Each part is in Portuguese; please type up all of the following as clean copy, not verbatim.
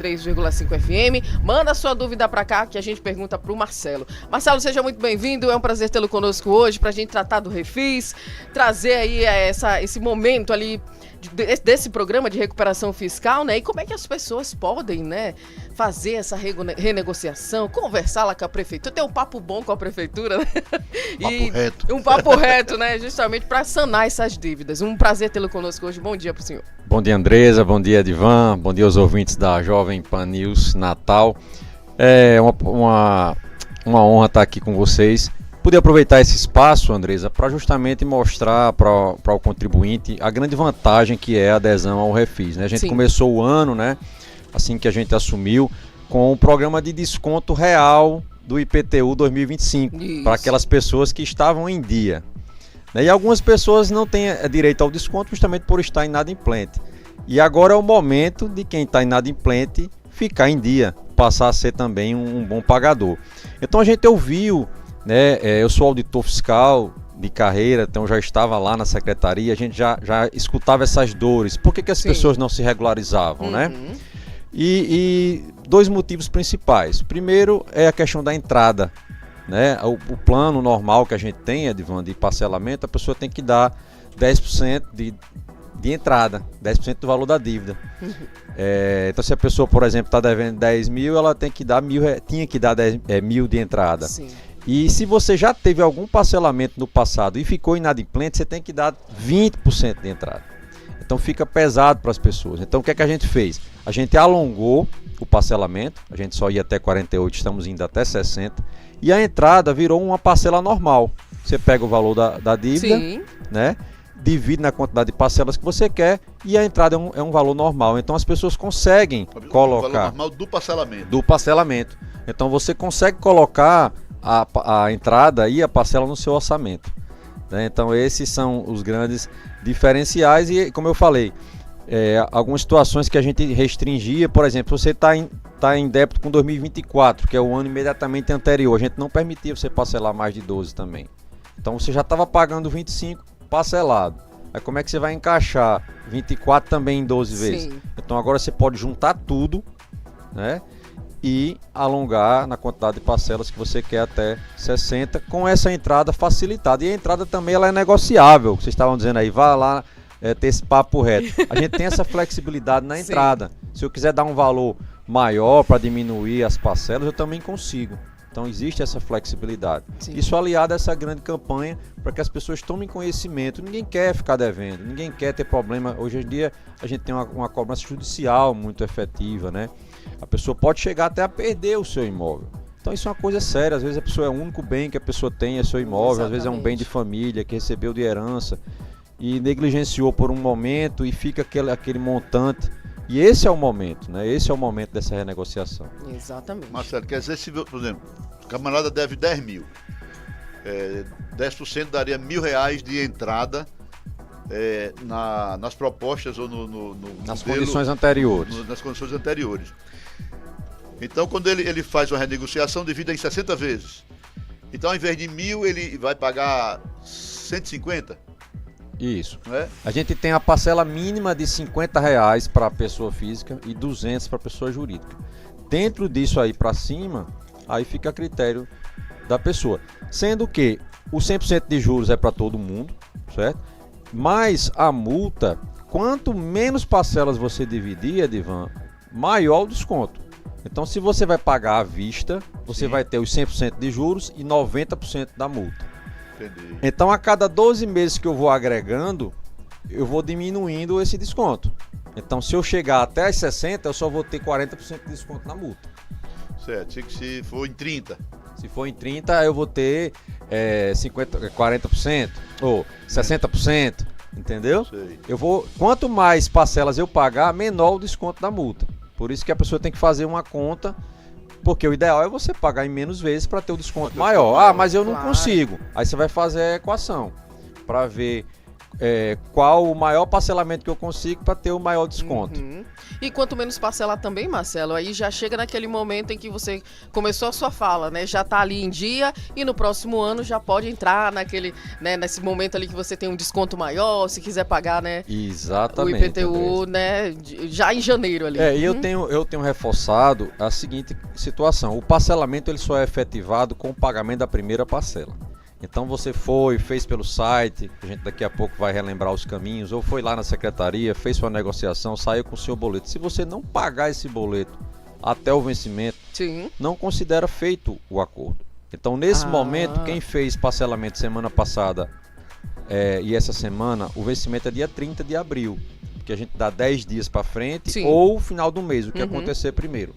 3,5 FM. Manda sua dúvida para cá que a gente pergunta para o Marcelo. Marcelo, seja muito bem-vindo. É um prazer tê-lo conosco hoje para a gente tratar do Refis, trazer aí esse momento ali desse programa de recuperação fiscal, né? E como é que as pessoas podem, né, fazer essa renegociação, conversar lá com a prefeitura, ter um papo bom com a prefeitura, né? Papo reto. Um papo reto, né? Justamente para sanar essas dívidas. Um prazer tê-lo conosco hoje. Bom dia para o senhor. Bom dia, Andresa. Bom dia, Edivan. Bom dia aos ouvintes da Jovem Pan News Natal. É uma honra estar aqui com vocês. Poder aproveitar esse espaço, Andresa, para justamente mostrar para o contribuinte a grande vantagem que é a adesão ao Refis, né? A gente começou o ano, né, assim que a gente assumiu, com o programa de desconto real do IPTU 2025 para aquelas pessoas que estavam em dia. E algumas pessoas não têm direito ao desconto justamente por estar inadimplente. E agora é o momento de quem está inadimplente ficar em dia, passar a ser também um bom pagador. Então a gente ouviu, né, eu sou auditor fiscal de carreira, então já estava lá na secretaria, a gente já escutava essas dores. Por que as pessoas não se regularizavam, né? E dois motivos principais. Primeiro é a questão da entrada, né? O plano normal que a gente tem, Edivan, de parcelamento, a pessoa tem que dar 10% de entrada, 10% do valor da dívida. Então se a pessoa, por exemplo, está devendo 10 mil, ela tem que dar tinha que dar 10 mil de entrada. Sim. E se você já teve algum parcelamento no passado e ficou inadimplente, você tem que dar 20% de entrada. Então fica pesado para as pessoas. Então o que é que a gente fez? A gente alongou o parcelamento, a gente só ia até 48, estamos indo até 60, e a entrada virou uma parcela normal. Você pega o valor da dívida, né? Divide na quantidade de parcelas que você quer e a entrada é um valor normal. Então as pessoas conseguem colocar... O valor normal do parcelamento. Do parcelamento. Então você consegue colocar a entrada e a parcela no seu orçamento, né? Então esses são os grandes diferenciais e, como eu falei, algumas situações que a gente restringia, por exemplo, você está em débito com 2024, que é o ano imediatamente anterior, a gente não permitia você parcelar mais de 12 também. Então você já estava pagando 25 parcelado. Aí como é que você vai encaixar 24 também em 12 vezes? Então agora você pode juntar tudo, né? E alongar na quantidade de parcelas que você quer até 60, com essa entrada facilitada. E a entrada também ela é negociável. Vocês estavam dizendo aí, vá lá ter esse papo reto. A gente tem essa flexibilidade na entrada. Se eu quiser dar um valor maior para diminuir as parcelas, eu também consigo. Então existe essa flexibilidade. Isso aliado a essa grande campanha para que as pessoas tomem conhecimento. Ninguém quer ficar devendo, ninguém quer ter problema. Hoje em dia a gente tem uma cobrança judicial muito efetiva, né? A pessoa pode chegar até a perder o seu imóvel. Então isso é uma coisa séria. Às vezes a pessoa é o único bem que a pessoa tem, é seu imóvel. Às vezes é um bem de família que recebeu de herança e negligenciou por um momento e fica aquele montante. E esse é o momento, né? Esse é o momento dessa renegociação. Exatamente. Marcelo, quer dizer, se, por exemplo, o camarada deve 10 mil, 10% daria R$1.000 de entrada nas propostas ou nas condições anteriores. Nas condições anteriores. Então, quando ele faz uma renegociação, divide em 60 vezes. Então, ao invés de 1.000, ele vai pagar 150. Isso. A gente tem a parcela mínima de R$50 para a pessoa física e 200 para a pessoa jurídica. Dentro disso aí para cima, aí fica a critério da pessoa. Sendo que o 100% de juros é para todo mundo, certo? Mas a multa, quanto menos parcelas você dividir, Edivan, maior o desconto. Então se você vai pagar à vista, você vai ter os 100% de juros e 90% da multa. Entendi. Então a cada 12 meses que eu vou agregando, eu vou diminuindo esse desconto. Então se eu chegar até as 60, eu só vou ter 40% de desconto na multa. Certo, se for em 30. Se for em 30, eu vou ter 40% ou 60%, entendeu? Quanto mais parcelas eu pagar, menor o desconto da multa. Por isso que a pessoa tem que fazer uma conta, porque o ideal é você pagar em menos vezes para ter o desconto maior. Ah, mas eu não consigo. Aí você vai fazer a equação para ver qual o maior parcelamento que eu consigo para ter o maior desconto. E quanto menos parcelar também, Marcelo, aí já chega naquele momento em que você começou a sua fala, né? Já tá ali em dia e no próximo ano já pode entrar naquele, né, nesse momento ali que você tem um desconto maior, se quiser pagar, né? Exatamente. O IPTU, né? Já em janeiro ali. E eu tenho reforçado a seguinte situação: o parcelamento ele só é efetivado com o pagamento da primeira parcela. Então você fez pelo site, a gente daqui a pouco vai relembrar os caminhos, ou foi lá na secretaria, fez sua negociação, saiu com o seu boleto. Se você não pagar esse boleto até o vencimento, Sim. não considera feito o acordo. Então nesse momento, quem fez parcelamento semana passada e essa semana, o vencimento é dia 30 de abril, porque a gente dá 10 dias para frente. Sim. Ou final do mês, o que acontecer primeiro.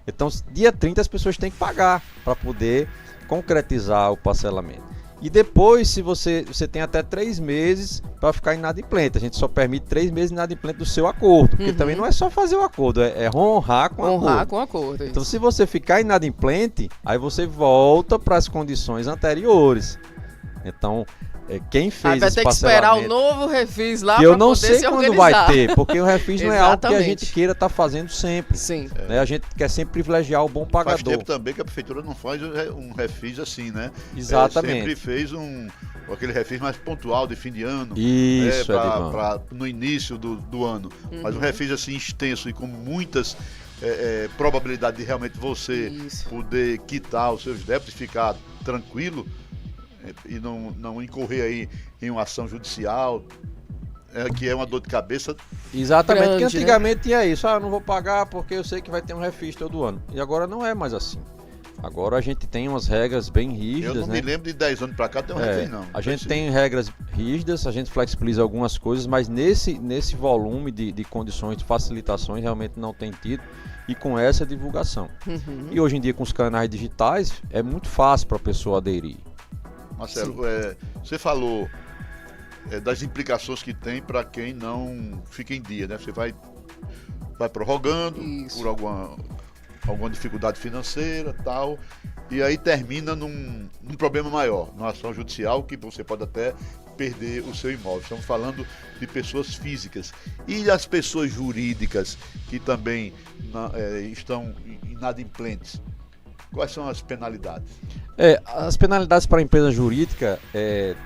Então dia 30 as pessoas têm que pagar para poder concretizar o parcelamento. E depois, se você tem até 3 meses para ficar inadimplente. A gente só permite 3 meses inadimplente do seu acordo. Porque também não é só fazer o acordo, é honrar com o acordo. Honrar com o acordo. Então, se você ficar inadimplente, aí você volta para as condições anteriores. Então, quem fez esse parcelamento... Vai ter que esperar o novo refis lá para poder se organizar. Eu não sei quando vai ter, porque o refis não é algo que a gente queira estar fazendo sempre. Sim. Né? A gente quer sempre privilegiar o bom pagador. Faz tempo também que a prefeitura não faz um refis assim, né? Exatamente. Sempre fez aquele refis mais pontual de fim de ano. Isso, no início do ano. Mas um refis assim extenso e com muitas... probabilidade de realmente você poder quitar os seus débitos e ficar tranquilo e não incorrer aí em uma ação judicial, que é uma dor de cabeça. Exatamente, porque antigamente tinha isso, eu não vou pagar porque eu sei que vai ter um refis todo ano. E agora não é mais assim. Agora a gente tem umas regras bem rígidas. Eu não me lembro de 10 anos para cá ter um refis, não. A gente tem regras rígidas, a gente flexibiliza algumas coisas, mas nesse volume de condições, de facilitações, realmente não tem tido. E com essa divulgação. E hoje em dia, com os canais digitais, é muito fácil para a pessoa aderir. Marcelo, você falou das implicações que tem para quem não fica em dia, né? Você vai prorrogando por alguma dificuldade financeira e tal, e aí termina num problema maior, numa ação judicial que você pode até perder o seu imóvel. Estamos falando de pessoas físicas. E as pessoas jurídicas que também estão inadimplentes? Quais são as penalidades? As penalidades para a empresa jurídica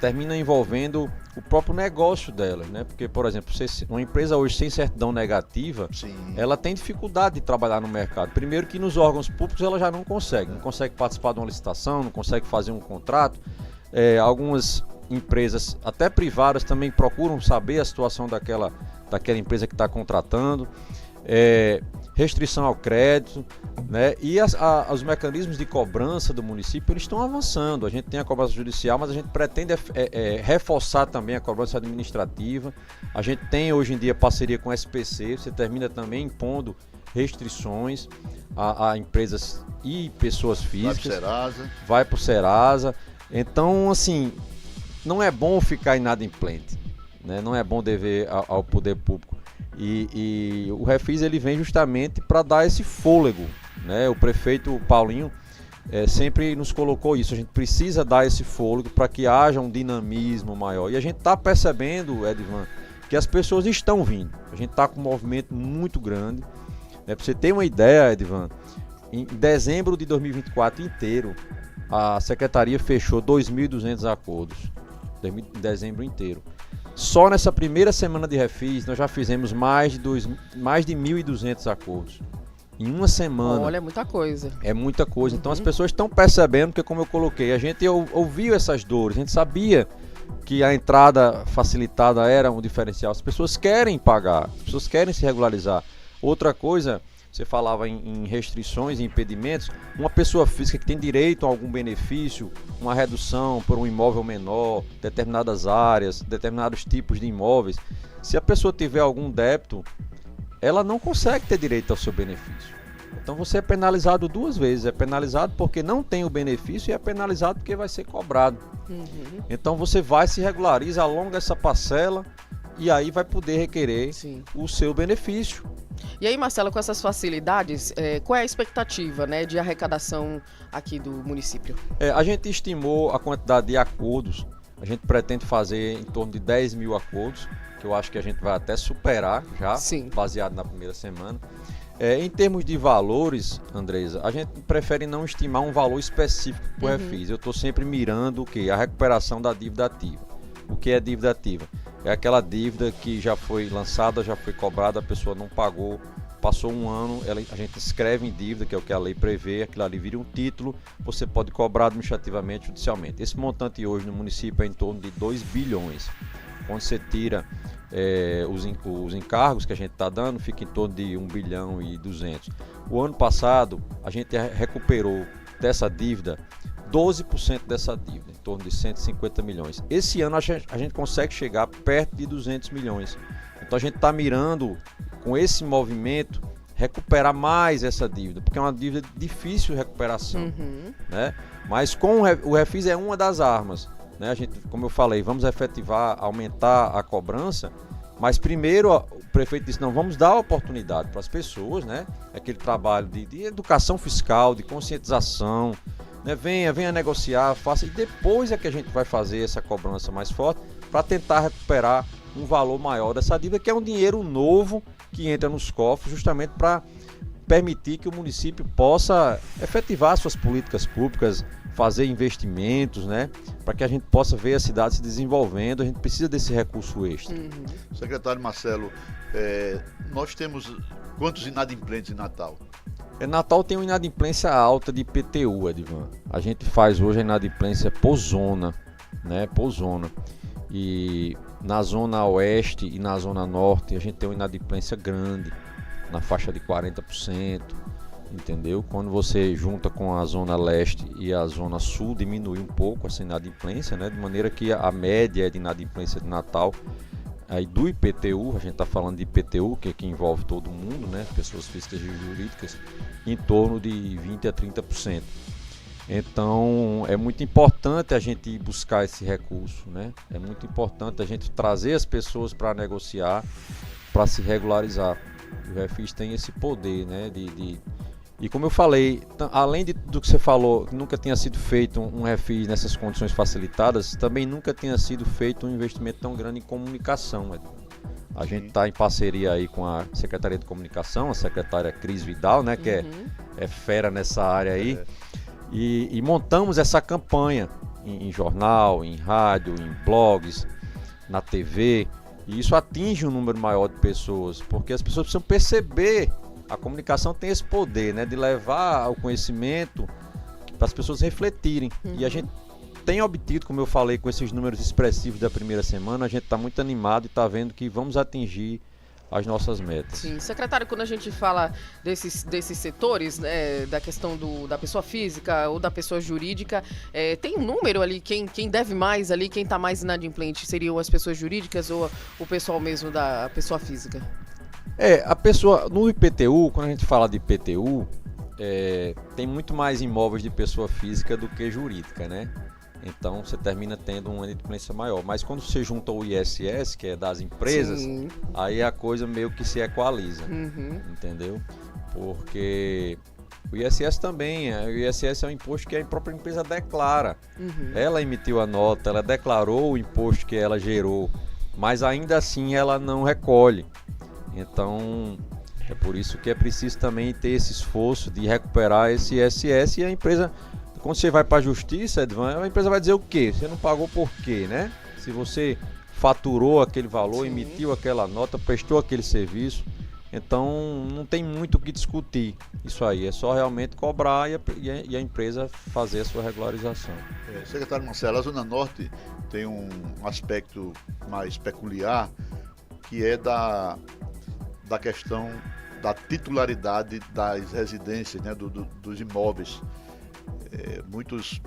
terminam envolvendo o próprio negócio dela, né? Porque, por exemplo, uma empresa hoje sem certidão negativa, ela tem dificuldade de trabalhar no mercado. Primeiro que nos órgãos públicos ela já não consegue participar de uma licitação, não consegue fazer um contrato. Algumas empresas, até privadas, também procuram saber a situação daquela empresa que está contratando. Restrição ao crédito, né? E os mecanismos de cobrança do município, eles estão avançando. A gente tem a cobrança judicial, mas a gente pretende reforçar também a cobrança administrativa. A gente tem hoje em dia parceria com o SPC, você termina também impondo restrições a empresas e pessoas físicas. Vai para o Serasa. Então, assim, não é bom ficar inadimplente, né? Não é bom dever ao poder público. E o refis ele vem justamente para dar esse fôlego, né? O prefeito Paulinho sempre nos colocou isso. A gente precisa dar esse fôlego para que haja um dinamismo maior. E a gente está percebendo, Edivan, que as pessoas estão vindo. A gente está com um movimento muito grande. Para você ter uma ideia, Edivan, em dezembro de 2024 inteiro, a secretaria fechou 2.200 acordos. Em dezembro inteiro. Só nessa primeira semana de refis, nós já fizemos mais de 1.200 acordos. Em uma semana. Olha, é muita coisa. É muita coisa. Então as pessoas estão percebendo, porque como eu coloquei, a gente ouviu essas dores, a gente sabia que a entrada facilitada era um diferencial. As pessoas querem pagar, as pessoas querem se regularizar. Outra coisa, você falava em restrições e impedimentos, uma pessoa física que tem direito a algum benefício, uma redução por um imóvel menor, determinadas áreas, determinados tipos de imóveis, se a pessoa tiver algum débito, ela não consegue ter direito ao seu benefício. Então você é penalizado 2 vezes, é penalizado porque não tem o benefício e é penalizado porque vai ser cobrado. Então você vai, se regulariza, alonga essa parcela e aí vai poder requerer o seu benefício. E aí, Marcelo, com essas facilidades, qual é a expectativa, né, de arrecadação aqui do município? A gente estimou a quantidade de acordos A gente pretende fazer em torno de 10 mil acordos, que eu acho que a gente vai até superar já, Sim. baseado na primeira semana. Em termos de valores, Andresa, a gente prefere não estimar um valor específico para o refis. Eu estou sempre mirando o quê? A recuperação da dívida ativa. O que é dívida ativa? É aquela dívida que já foi lançada, já foi cobrada, a pessoa não pagou, passou um ano, a gente escreve em dívida, que é o que a lei prevê, aquilo ali vira um título, você pode cobrar administrativamente, judicialmente. Esse montante hoje no município é em torno de 2 bilhões. Quando você tira os encargos que a gente está dando, fica em torno de 1 bilhão e 200. O ano passado, a gente recuperou dessa dívida 12% dessa dívida, em torno de 150 milhões. Esse ano a gente consegue chegar perto de 200 milhões. Então a gente está mirando, com esse movimento, recuperar mais essa dívida, porque é uma dívida de difícil recuperação. Né? Mas com o refis é uma das armas. Né? A gente, como eu falei, vamos efetivar, aumentar a cobrança, mas primeiro o prefeito disse, não, vamos dar oportunidade para as pessoas, né? Aquele trabalho de educação fiscal, de conscientização, né? Venha negociar, faça, e depois é que a gente vai fazer essa cobrança mais forte para tentar recuperar um valor maior dessa dívida, que é um dinheiro novo que entra nos cofres justamente para permitir que o município possa efetivar suas políticas públicas, fazer investimentos, né? Para que a gente possa ver a cidade se desenvolvendo. A gente precisa desse recurso extra. Secretário Marcelo, nós temos quantos inadimplentes em Natal? Natal tem uma inadimplência alta de IPTU, Edivan. A gente faz hoje a inadimplência por zona, né? Por zona. E na zona oeste e na zona norte a gente tem uma inadimplência grande, na faixa de 40%, entendeu? Quando você junta com a zona leste e a zona sul, diminui um pouco essa inadimplência, né? De maneira que a média de inadimplência de Natal, aí do IPTU, a gente está falando de IPTU, que envolve todo mundo, né? Pessoas físicas e jurídicas, em torno de 20% a 30%. Então é muito importante a gente buscar esse recurso, né? É muito importante a gente trazer as pessoas para negociar, para se regularizar. O refis tem esse poder, né? E como eu falei, além do que você falou, que nunca tinha sido feito um refis nessas condições facilitadas, também nunca tinha sido feito um investimento tão grande em comunicação. A gente está em parceria aí com a Secretaria de Comunicação, a secretária Cris Vidal, né? Que é fera nessa área aí. E montamos essa campanha em jornal, em rádio, em blogs, na TV. E isso atinge um número maior de pessoas, porque as pessoas precisam perceber. A comunicação tem esse poder, né, de levar o conhecimento para as pessoas refletirem. E a gente tem obtido, como eu falei, com esses números expressivos da primeira semana, a gente está muito animado e está vendo que vamos atingir as nossas metas. Sim, secretário, quando a gente fala desses setores, né, da questão da pessoa física ou da pessoa jurídica, tem um número ali, quem deve mais ali, quem está mais inadimplente, seriam as pessoas jurídicas ou o pessoal mesmo da pessoa física? A pessoa, no IPTU, quando a gente fala de IPTU, tem muito mais imóveis de pessoa física do que jurídica, né? Então você termina tendo uma inadimplência maior. Mas quando você junta o ISS, que é das empresas, Sim. aí a coisa meio que se equaliza, entendeu? Porque o ISS também, o ISS é um imposto que a própria empresa declara. Ela emitiu a nota, ela declarou o imposto que ela gerou, mas ainda assim ela não recolhe. Então é por isso que é preciso também ter esse esforço de recuperar esse ISS. E a empresa, quando você vai para a justiça, Edvan, a empresa vai dizer o quê? Você não pagou por quê, né? Se você faturou aquele valor, Sim. emitiu aquela nota, prestou aquele serviço, então não tem muito o que discutir isso aí, é só realmente cobrar e a empresa fazer a sua regularização. Secretário Marcelo, a Zona Norte tem um aspecto mais peculiar, que é da questão da titularidade das residências, né, dos imóveis. Muitas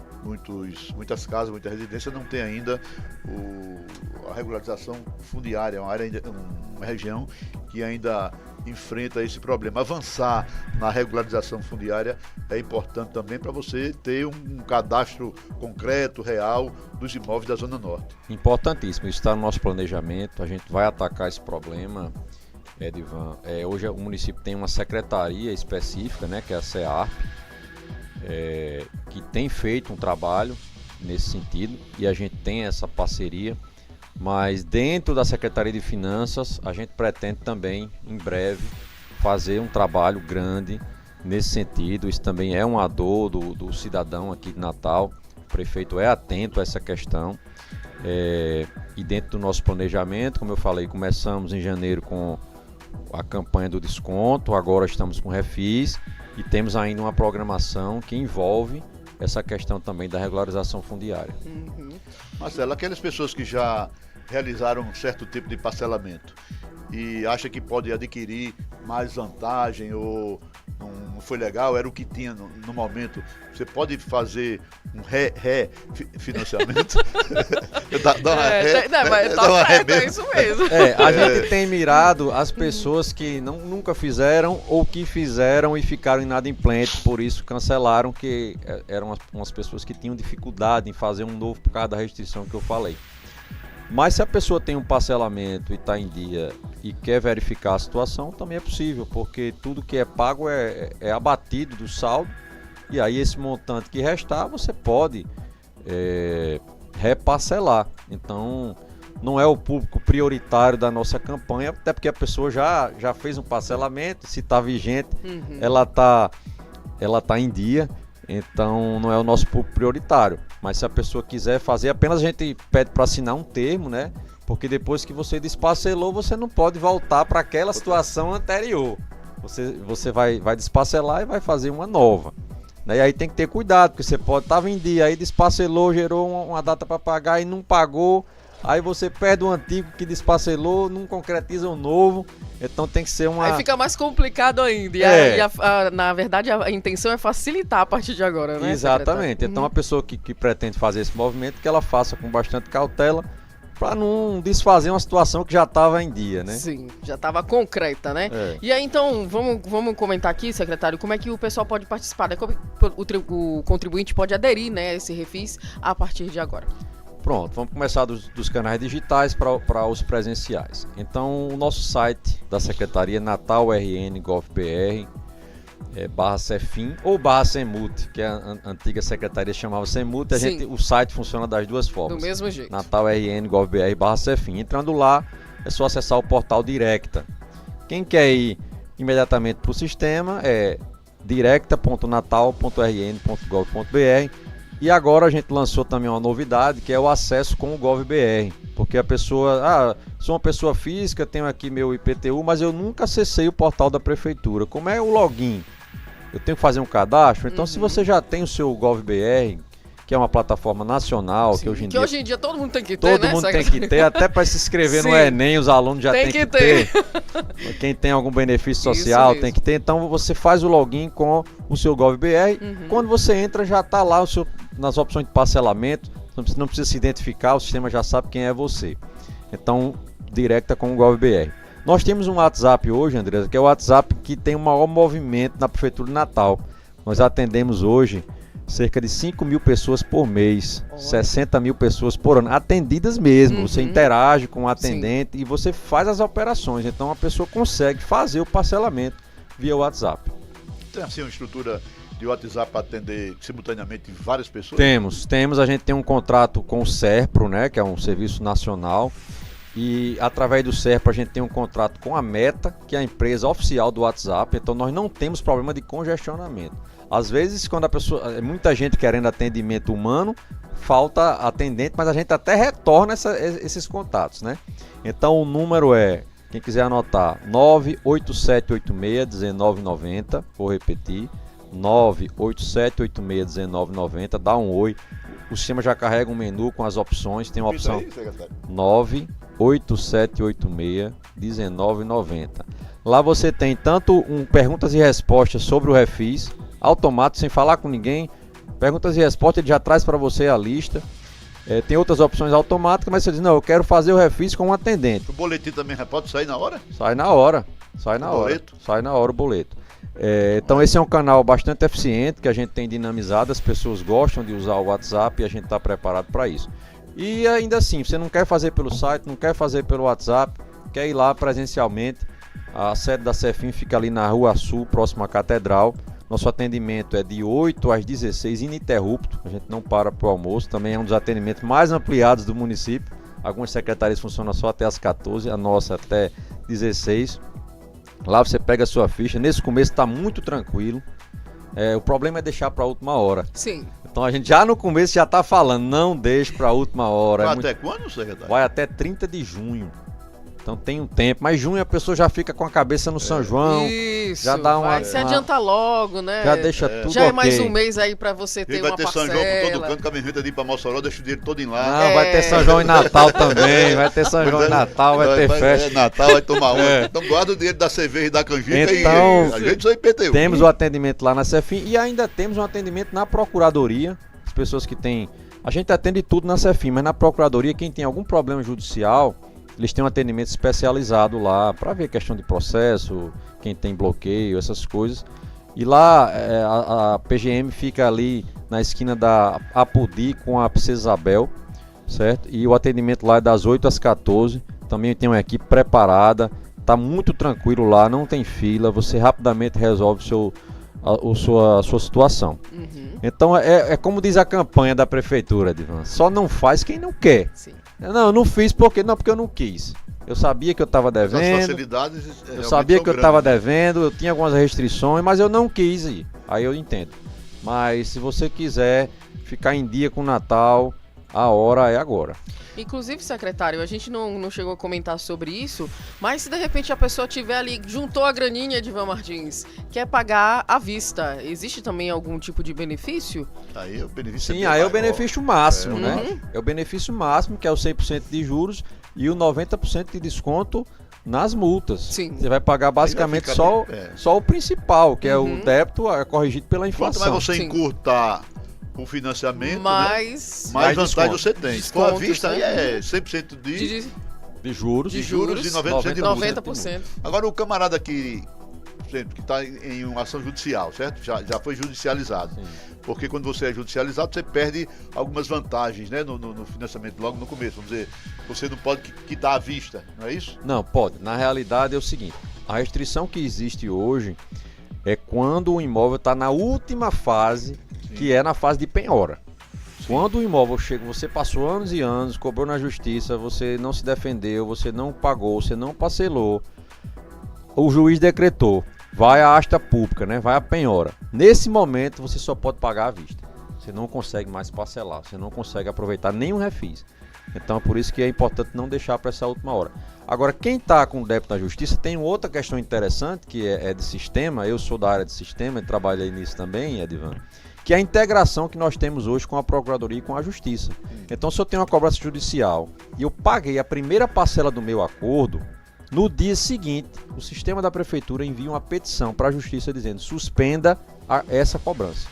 casas, muitas residências não têm ainda a regularização fundiária, uma região que ainda enfrenta esse problema. Avançar na regularização fundiária é importante também para você ter um cadastro concreto, real, dos imóveis da Zona Norte. Importantíssimo, isso está no nosso planejamento, a gente vai atacar esse problema. Edivan, hoje o município tem uma secretaria específica, né, que é a CEARP, que tem feito um trabalho nesse sentido e a gente tem essa parceria, mas dentro da Secretaria de Finanças a gente pretende também em breve fazer um trabalho grande nesse sentido. Isso também é uma dor do cidadão aqui de Natal. O prefeito é atento a essa questão e dentro do nosso planejamento, como eu falei, começamos em janeiro com a campanha do desconto, agora estamos com refis e temos ainda uma programação que envolve essa questão também da regularização fundiária. Marcelo, aquelas pessoas que já realizaram um certo tipo de parcelamento e acha que pode adquirir mais vantagem ou não foi legal, era o que tinha no momento, você pode fazer um refinanciamento? É isso mesmo. A gente tem mirado as pessoas que nunca fizeram ou que fizeram e ficaram inadimplentes, por isso cancelaram, que eram umas pessoas que tinham dificuldade em fazer um novo por causa da restrição que eu falei. Mas se a pessoa tem um parcelamento e está em dia e quer verificar a situação, também é possível, porque tudo que é pago é abatido do saldo, e aí esse montante que restar você pode reparcelar. Então não é o público prioritário da nossa campanha, até porque a pessoa já fez um parcelamento, se está vigente, ela tá em dia. Então não é o nosso público prioritário, mas se a pessoa quiser fazer, apenas a gente pede para assinar um termo, né? Porque depois que você desparcelou, você não pode voltar para aquela situação anterior. Você vai desparcelar e vai fazer uma nova. E aí tem que ter cuidado, porque você pode estar em dia, aí desparcelou, gerou uma data para pagar e não pagou. Aí você perde o antigo que desparcelou, não concretiza o novo, então tem que ser uma... Aí fica mais complicado ainda, na verdade a intenção é facilitar a partir de agora, né? Exatamente, então a pessoa que pretende fazer esse movimento, que ela faça com bastante cautela, para não desfazer uma situação que já estava em dia, né? Sim, já estava concreta, né? E aí então, vamos comentar aqui, secretário, como é que o pessoal pode participar, né? Como o contribuinte pode aderir, né, a esse refis a partir de agora. Pronto, vamos começar dos canais digitais para os presenciais. Então, o nosso site da Secretaria, natalrn.gov.br, /Cefim ou /Semut, que a antiga secretaria chamava Semut, o site funciona das duas formas. Do mesmo jeito. natalrn.gov.br /Cefim. Entrando lá, é só acessar o portal Directa. Quem quer ir imediatamente para o sistema é directa.natal.rn.gov.br. E agora a gente lançou também uma novidade, que é o acesso com o GovBR, porque a pessoa, sou uma pessoa física, tenho aqui meu IPTU, mas eu nunca acessei o portal da prefeitura. Como é o login? Eu tenho que fazer um cadastro? Então, se você já tem o seu GovBR, que é uma plataforma nacional, que hoje em dia todo mundo tem que ter, todo mundo tem que ter, até para se inscrever no Enem, os alunos já têm que ter. Quem tem algum benefício social tem que ter. Então você faz o login com o seu GovBR. Quando você entra, já está lá nas opções de parcelamento. Não precisa se identificar, o sistema já sabe quem é você. Então, Directa com o GovBR. Nós temos um WhatsApp hoje, Andresa, que é o WhatsApp que tem o maior movimento na Prefeitura de Natal. Nós atendemos hoje cerca de 5 mil pessoas por mês, 60 mil pessoas por ano, atendidas mesmo. Você interage com o atendente e você faz as operações. Então a pessoa consegue fazer o parcelamento via WhatsApp. Tem assim uma estrutura de WhatsApp para atender simultaneamente várias pessoas? Temos. A gente tem um contrato com o SERPRO, né, que é um serviço nacional. E através do SERPRO a gente tem um contrato com a Meta, que é a empresa oficial do WhatsApp. Então nós não temos problema de congestionamento. Às vezes, quando muita gente querendo atendimento humano, falta atendente, mas a gente até retorna esses contatos, né? Então o número é, quem quiser anotar, 987861990, vou repetir, 987861990, dá um oi. O sistema já carrega um menu com as opções, tem uma opção 987861990. Lá você tem tanto perguntas e respostas sobre o refis, automático, sem falar com ninguém, perguntas e respostas, ele já traz para você a lista. Tem outras opções automáticas, mas você diz, não, eu quero fazer o refis com um atendente. O boletim também pode sair na hora? Sai na hora o boleto. Então esse é um canal bastante eficiente, que a gente tem dinamizado, as pessoas gostam de usar o WhatsApp e a gente está preparado para isso. E ainda assim, você não quer fazer pelo site, não quer fazer pelo WhatsApp, quer ir lá presencialmente, a sede da Cefim fica ali na Rua Sul, próximo à Catedral. Nosso atendimento é de 8 às 16, ininterrupto. A gente não para para o almoço. Também é um dos atendimentos mais ampliados do município. Algumas secretarias funcionam só até as 14, a nossa até 16. Lá você pega a sua ficha. Nesse começo está muito tranquilo. O problema é deixar para a última hora. Sim. Então a gente já no começo já está falando, não deixe para a última hora. Vai até quando, secretário? Vai até 30 de junho. Então tem um tempo, mas junho a pessoa já fica com a cabeça no São João. Isso, já dá vai se adianta logo, né? Já deixa tudo já é ok. mais um mês aí pra você ter uma parcela. Vai ter parcela. São João por todo canto, que a minha gente é de ir pra Mossoró, deixa o dinheiro todo em lá. Não, vai ter São João e Natal também, vai ter São João e Natal, vai ter festa. Natal, vai tomar uma. Então guarda o dinheiro da cerveja e da canjica então, e a gente só IPTU. Temos o atendimento lá na Cefim e ainda temos um atendimento na Procuradoria. As pessoas que têm... A gente atende tudo na Cefim, mas na Procuradoria, quem tem algum problema judicial... Eles têm um atendimento especializado lá para ver questão de processo, quem tem bloqueio, essas coisas. E lá a PGM fica ali na esquina da Apodi com a Princesa Isabel, certo? E o atendimento lá é das 8 às 14. Também tem uma equipe preparada, tá muito tranquilo lá, não tem fila, você rapidamente resolve sua situação. Uhum. Então é como diz a campanha da prefeitura, Edivan, só não faz quem não quer. Sim. Não, eu não fiz porque eu não quis. Eu sabia que eu estava devendo. As facilidades eu sabia que eu estava grandes, devendo, eu tinha algumas restrições, mas eu não quis ir. Aí eu entendo. Mas se você quiser ficar em dia com o Natal, a hora é agora. Inclusive, secretário, a gente não chegou a comentar sobre isso, mas se de repente a pessoa tiver ali, juntou a graninha de Ivan Martins, quer pagar à vista, existe também algum tipo de benefício? Aí é o benefício. Sim, aí é o benefício máximo, né? É o benefício máximo, que é o 100% de juros e o 90% de desconto nas multas. Sim. Você vai pagar basicamente só o principal, que é o débito corrigido pela inflação. Quanto mais você encurtar o financiamento, mais vantagem você tem. Com a vista, né? aí é 100% de juros e 90% de 90%. Agora, o camarada que está em uma ação judicial, certo? Já foi judicializado. Sim. Porque quando você é judicializado, você perde algumas vantagens, né? No financiamento, logo no começo. Vamos dizer, você não pode quitar à vista, não é isso? Não, pode. Na realidade é o seguinte, a restrição que existe hoje é quando o imóvel está na última fase, que é na fase de penhora. Quando o imóvel chega, você passou anos e anos, cobrou na justiça, você não se defendeu, você não pagou, você não parcelou, o juiz decretou, vai à asta pública, né? Vai à penhora. Nesse momento você só pode pagar à vista. Você não consegue mais parcelar, você não consegue aproveitar nenhum refis. Então é por isso que é importante não deixar para essa última hora. Agora, quem está com débito na justiça, tem outra questão interessante, que é de sistema. Eu sou da área de sistema e trabalhei nisso também, Edivan, que é a integração que nós temos hoje com a Procuradoria e com a Justiça. Então, se eu tenho uma cobrança judicial e eu paguei a primeira parcela do meu acordo, no dia seguinte, o sistema da Prefeitura envia uma petição para a Justiça dizendo suspenda essa cobrança.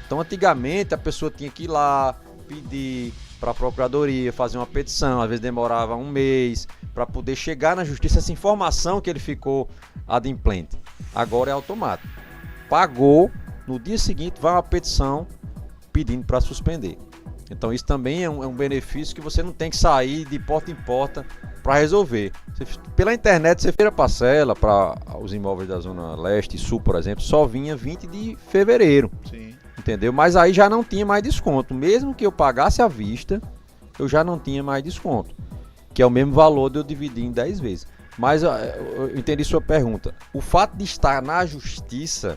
Então, antigamente, a pessoa tinha que ir lá, pedir para a Procuradoria, fazer uma petição, às vezes demorava um mês, para poder chegar na Justiça essa informação que ele ficou adimplente. Agora é automático. Pagou, no dia seguinte vai uma petição pedindo para suspender. Então isso também é um benefício que você não tem que sair de porta em porta para resolver. Pela internet você fez a parcela para os imóveis da Zona Leste e Sul, por exemplo, só vinha 20 de fevereiro. Sim. Entendeu? Mas aí já não tinha mais desconto. Mesmo que eu pagasse à vista, eu já não tinha mais desconto. Que é o mesmo valor de eu dividir em 10 vezes. Mas eu entendi sua pergunta. O fato de estar na justiça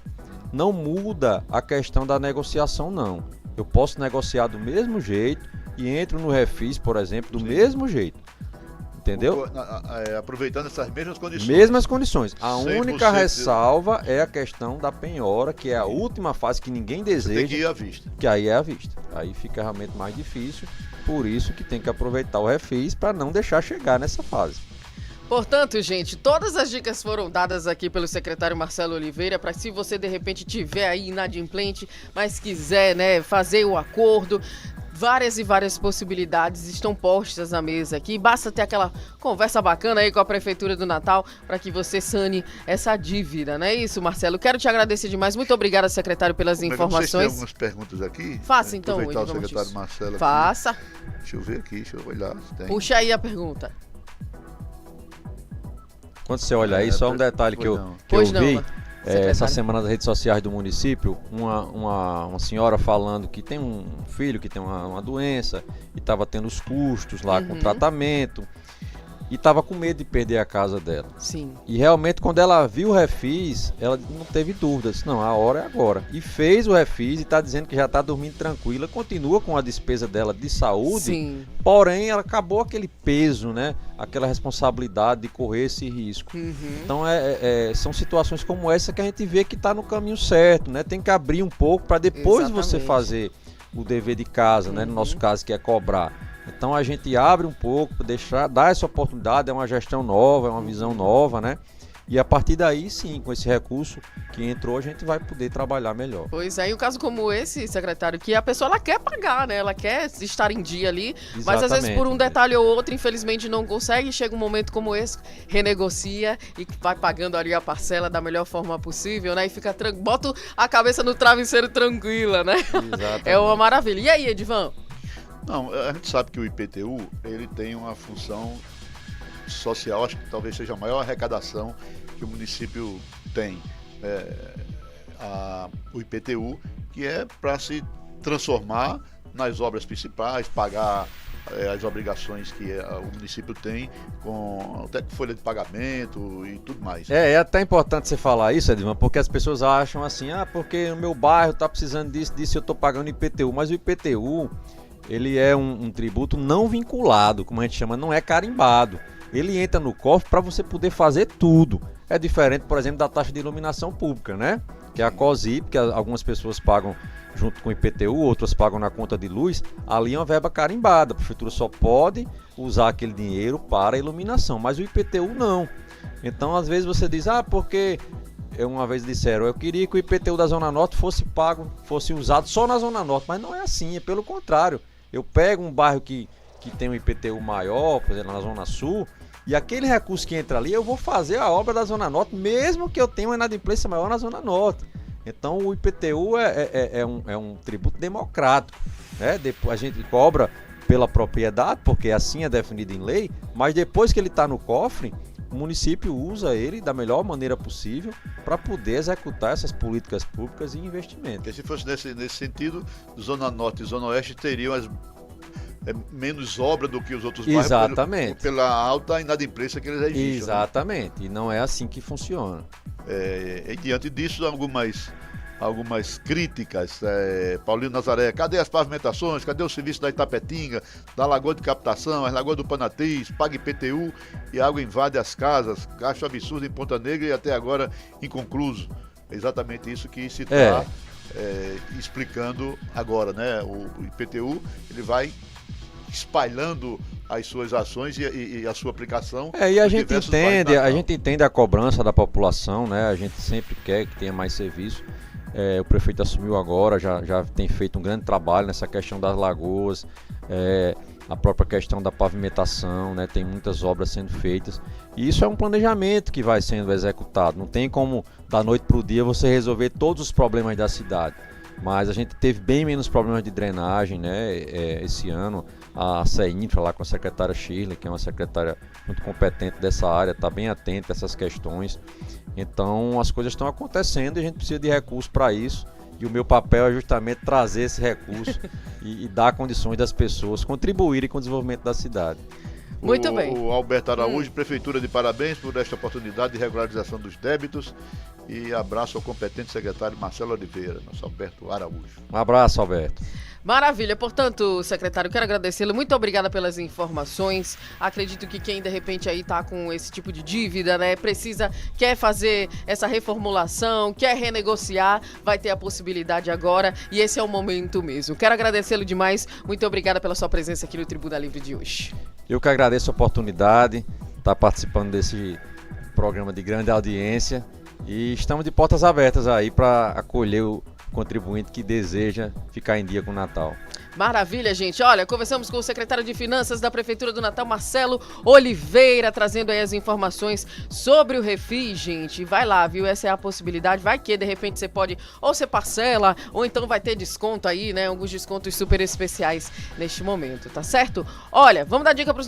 não muda a questão da negociação, não. Eu posso negociar do mesmo jeito e entro no refis, por exemplo, do mesmo jeito. Entendeu? Aproveitando essas mesmas condições. Mesmas condições. A única ressalva é a questão da penhora, que é a última fase que ninguém deseja. Tem que ir à vista. Que aí é à vista. Aí fica realmente mais difícil. Por isso que tem que aproveitar o refis para não deixar chegar nessa fase. Portanto, gente, todas as dicas foram dadas aqui pelo secretário Marcelo Oliveira para se você de repente tiver aí inadimplente, mas quiser, né, fazer o acordo. Várias e várias possibilidades estão postas na mesa aqui. Basta ter aquela conversa bacana aí com a Prefeitura do Natal para que você sane essa dívida, não é isso, Marcelo? Quero te agradecer demais. Muito obrigada, secretário, pelas informações. Tem algumas perguntas aqui. Faça então, aproveitar o secretário Marcelo aqui. Faça. Deixa eu ver aqui, deixa eu olhar. Puxa aí a pergunta. Quando você olha aí, só um detalhe que eu vi. essa semana nas redes sociais do município, uma senhora falando que tem um filho que tem uma doença e estava tendo os custos lá com o tratamento. E estava com medo de perder a casa dela. Sim. E realmente, quando ela viu o refis, ela não teve dúvidas. Não, a hora é agora. E fez o refis e está dizendo que já está dormindo tranquila. Continua com a despesa dela de saúde. Sim. Porém, ela acabou aquele peso, né? Aquela responsabilidade de correr esse risco. Então, são situações como essa que a gente vê que está no caminho certo, né? Tem que abrir um pouco para depois você fazer o dever de casa, né? No nosso caso, que é cobrar. Então a gente abre um pouco, dar essa oportunidade, é uma gestão nova, é uma visão nova, né? E a partir daí, sim, com esse recurso que entrou, a gente vai poder trabalhar melhor. Pois é, e um caso como esse, secretário, que a pessoa ela quer pagar, né? Ela quer estar em dia ali, mas às vezes por um detalhe ou outro, infelizmente não consegue, chega um momento como esse, renegocia e vai pagando ali a parcela da melhor forma possível, né? E fica bota a cabeça no travesseiro tranquila, né? Exatamente. É uma maravilha. E aí, Edivan? Não, a gente sabe que o IPTU, ele tem uma função social, acho que talvez seja a maior arrecadação que o município tem. O IPTU, que é para se transformar nas obras principais, pagar as obrigações que o município tem, com até folha de pagamento e tudo mais. É até importante você falar isso, Edvan, porque as pessoas acham assim, porque o meu bairro está precisando disso, eu estou pagando IPTU, mas o IPTU... ele é um tributo não vinculado, como a gente chama, não é carimbado. Ele entra no cofre para você poder fazer tudo. É diferente, por exemplo, da taxa de iluminação pública, né? Que é a COSIP, que algumas pessoas pagam junto com o IPTU, outras pagam na conta de luz. Ali é uma verba carimbada. A prefeitura só pode usar aquele dinheiro para a iluminação, mas o IPTU não. Então, às vezes você diz, porque... uma vez disseram, eu queria que o IPTU da Zona Norte fosse usado só na Zona Norte, mas não é assim, é pelo contrário. Eu pego um bairro que tem um IPTU maior, por exemplo, na Zona Sul, e aquele recurso que entra ali, eu vou fazer a obra da Zona Norte, mesmo que eu tenha uma inadimplência maior na Zona Norte. Então o IPTU é um tributo democrático, né? Depois a gente cobra pela propriedade, porque assim é definido em lei, mas depois que ele está no cofre, o município usa ele da melhor maneira possível para poder executar essas políticas públicas e investimentos. Porque se fosse nesse sentido, Zona Norte e Zona Oeste teriam menos obra do que os outros bairros pela alta inadimplência que eles registram. Exatamente, né? E não é assim que funciona. E diante disso, algumas críticas. Paulinho Nazaré, cadê as pavimentações? Cadê o serviço da Itapetinga, da Lagoa de Captação, as Lagoas do Panatins, paga IPTU e a água invade as casas, gasto absurdo em Ponta Negra e até agora inconcluso. É exatamente isso que se está explicando agora, né? O IPTU, ele vai espalhando as suas ações e a sua aplicação. E a gente entende a cobrança da população, né? A gente sempre quer que tenha mais serviço. O prefeito assumiu agora, já tem feito um grande trabalho nessa questão das lagoas, a própria questão da pavimentação, né? Tem muitas obras sendo feitas e isso é um planejamento que vai sendo executado. Não tem como da noite para o dia você resolver todos os problemas da cidade, mas a gente teve bem menos problemas de drenagem, né? Esse ano a CEINFRA lá com a secretária Shirley, que é uma secretária muito competente dessa área, está bem atenta a essas questões. Então as coisas estão acontecendo e a gente precisa de recursos para isso. E o meu papel é justamente trazer esse recurso e dar condições das pessoas contribuírem com o desenvolvimento da cidade. Muito bem. O Alberto Araújo, Prefeitura de parabéns por esta oportunidade de regularização dos débitos e abraço ao competente secretário Marcelo Oliveira, nosso Alberto Araújo. Um abraço, Alberto. Maravilha, portanto, secretário, quero agradecê-lo, muito obrigada pelas informações. Acredito que quem de repente aí tá com esse tipo de dívida, né, quer fazer essa reformulação, quer renegociar, vai ter a possibilidade agora e esse é o momento mesmo. Quero agradecê-lo demais, muito obrigada pela sua presença aqui no Tribuna Livre de hoje. Eu que agradeço a oportunidade de estar participando desse programa de grande audiência e estamos de portas abertas aí para acolher o contribuinte que deseja ficar em dia com o Natal. Maravilha, gente. Olha, conversamos com o secretário de Finanças da Prefeitura do Natal, Marcelo Oliveira, trazendo aí as informações sobre o refis, gente. Vai lá, viu? Essa é a possibilidade. Vai que, de repente, você pode ou você parcela, ou então vai ter desconto aí, né? Alguns descontos super especiais neste momento, tá certo? Olha, vamos dar dica para os nossos